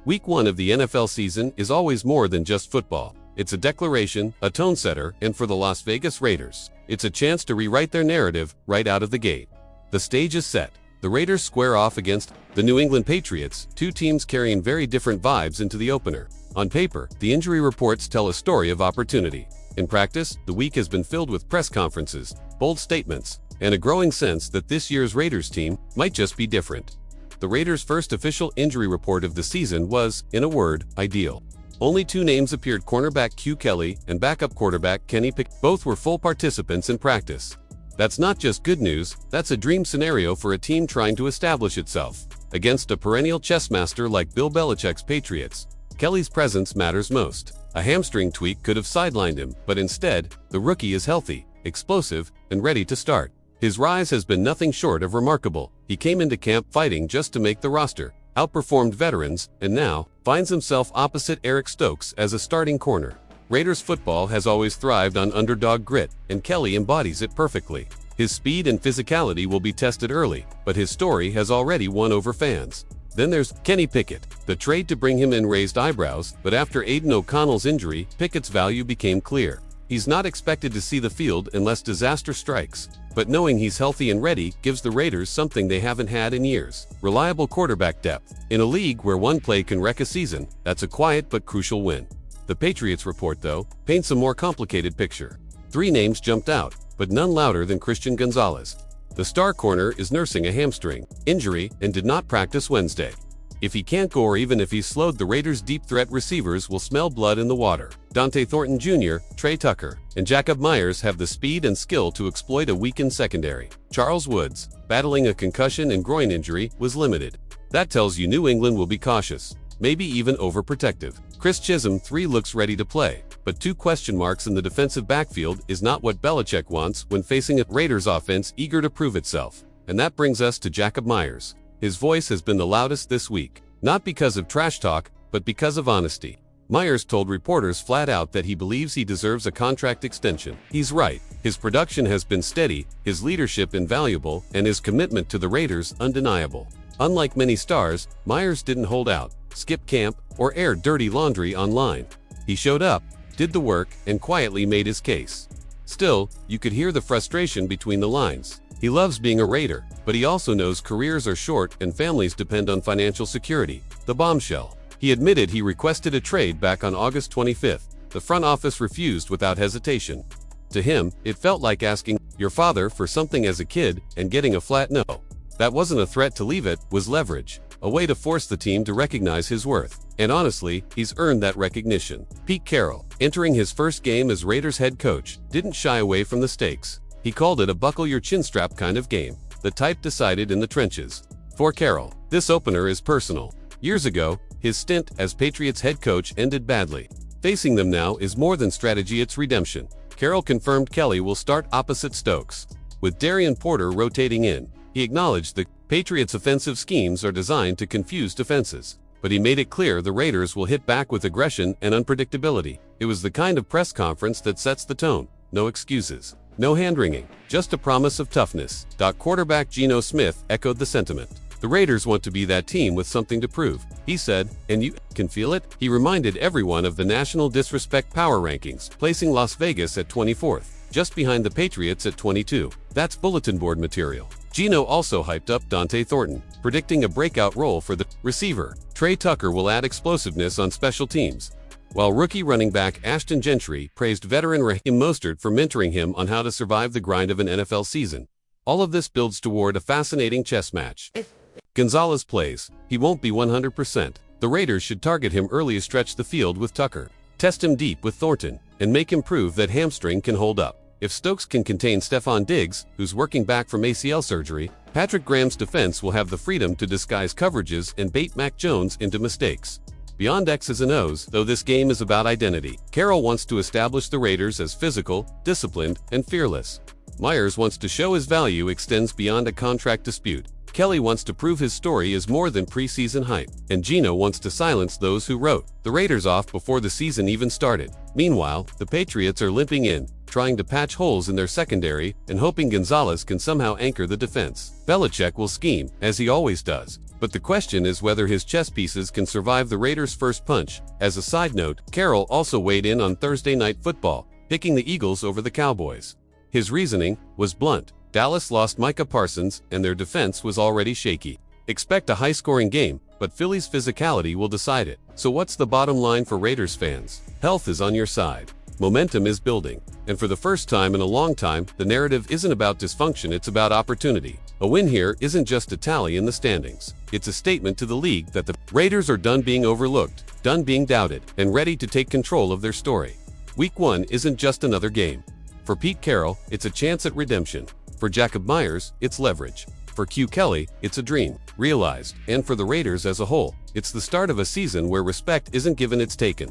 Week 1 of the NFL season is always more than just football. It's a declaration, a tone setter, and for the Las Vegas Raiders, it's a chance to rewrite their narrative right out of the gate. The stage is set. The Raiders square off against the New England Patriots, two teams carrying very different vibes into the opener. On paper, the injury reports tell a story of opportunity. In practice, the week has been filled with press conferences, bold statements, and a growing sense that this year's Raiders team might just be different. The Raiders' first official injury report of the season was, in a word, ideal. Only two names appeared: cornerback Q. Kelly and backup quarterback Kenny Pickett. Both were full participants in practice. That's not just good news, that's a dream scenario for a team trying to establish itself. Against a perennial chess master like Bill Belichick's Patriots, Kelly's presence matters most. A hamstring tweak could have sidelined him, but instead, the rookie is healthy, explosive, and ready to start. His rise has been nothing short of remarkable. He came into camp fighting just to make the roster, outperformed veterans, and now finds himself opposite Eric Stokes as a starting corner. Raiders football has always thrived on underdog grit, and Kelly embodies it perfectly. His speed and physicality will be tested early, but his story has already won over fans. Then there's Kenny Pickett. The trade to bring him in raised eyebrows, but after Aiden O'Connell's injury, Pickett's value became clear. He's not expected to see the field unless disaster strikes, but knowing he's healthy and ready gives the Raiders something they haven't had in years: reliable quarterback depth. In a league where one play can wreck a season, that's a quiet but crucial win. The Patriots report, though, paints a more complicated picture. Three names jumped out, but none louder than Christian Gonzalez. The star corner is nursing a hamstring injury and did not practice Wednesday. If he can't go, or even if he's slowed, the Raiders' deep threat receivers will smell blood in the water. Dante Thornton Jr., Trey Tucker, and Jacob Myers have the speed and skill to exploit a weakened secondary. Charles Woods, battling a concussion and groin injury, was limited. That tells you New England will be cautious, maybe even overprotective. Chris Chisholm, 3, looks ready to play, but 2 question marks in the defensive backfield is not what Belichick wants when facing a Raiders offense eager to prove itself. And that brings us to Jacob Myers. His voice has been the loudest this week, not because of trash talk, but because of honesty. Myers told reporters flat out that he believes he deserves a contract extension. He's right. His production has been steady, his leadership invaluable, and his commitment to the Raiders undeniable. Unlike many stars, Myers didn't hold out, skip camp, or air dirty laundry online. He showed up, did the work, and quietly made his case. Still, you could hear the frustration between the lines. He loves being a Raider, but he also knows careers are short and families depend on financial security. The bombshell. He admitted he requested a trade back on August 25th. The front office refused without hesitation. To him, it felt like asking your father for something as a kid and getting a flat no. That wasn't a threat to leave, it was leverage, a way to force the team to recognize his worth. And honestly, he's earned that recognition. Pete Carroll, entering his first game as Raiders head coach, didn't shy away from the stakes. He called it a buckle-your-chin-strap kind of game, the type decided in the trenches. For Carroll, this opener is personal. Years ago, his stint as Patriots head coach ended badly. Facing them now is more than strategy, it's redemption. Carroll confirmed Kelly will start opposite Stokes, with Darian Porter rotating in. He acknowledged the Patriots' offensive schemes are designed to confuse defenses, but he made it clear the Raiders will hit back with aggression and unpredictability. It was the kind of press conference that sets the tone. No excuses. No hand-wringing, just a promise of toughness. Quarterback Geno Smith echoed the sentiment. The Raiders want to be that team with something to prove, he said, and you can feel it. He reminded everyone of the National Disrespect Power Rankings, placing Las Vegas at 24th, just behind the Patriots at 22. That's bulletin board material. Geno also hyped up Dante Thornton, predicting a breakout role for the receiver. Trey Tucker will add explosiveness on special teams, while rookie running back Ashton Gentry praised veteran Raheem Mostert for mentoring him on how to survive the grind of an NFL season. All of this builds toward a fascinating chess match. Gonzalez plays. He won't be 100%. The Raiders should target him early, stretch the field with Tucker, test him deep with Thornton, and make him prove that hamstring can hold up. If Stokes can contain Stephon Diggs, who's working back from ACL surgery, Patrick Graham's defense will have the freedom to disguise coverages and bait Mac Jones into mistakes. Beyond X's and O's, though, this game is about identity. Carroll wants to establish the Raiders as physical, disciplined, and fearless. Myers wants to show his value extends beyond a contract dispute. Kelly wants to prove his story is more than preseason hype, and Gino wants to silence those who wrote the Raiders off before the season even started. Meanwhile, the Patriots are limping in, trying to patch holes in their secondary and hoping Gonzalez can somehow anchor the defense. Belichick will scheme, as he always does, but the question is whether his chess pieces can survive the Raiders' first punch. As a side note, Carroll also weighed in on Thursday Night Football, picking the Eagles over the Cowboys. His reasoning was blunt. Dallas lost Micah Parsons, and their defense was already shaky. Expect a high-scoring game, but Philly's physicality will decide it. So what's the bottom line for Raiders fans? Health is on your side. Momentum is building. And for the first time in a long time, the narrative isn't about dysfunction, it's about opportunity. A win here isn't just a tally in the standings. It's a statement to the league that the Raiders are done being overlooked, done being doubted, and ready to take control of their story. Week 1 isn't just another game. For Pete Carroll, it's a chance at redemption. For Jacob Myers, it's leverage. For Q Kelly, it's a dream realized. And for the Raiders as a whole, it's the start of a season where respect isn't given, it's taken.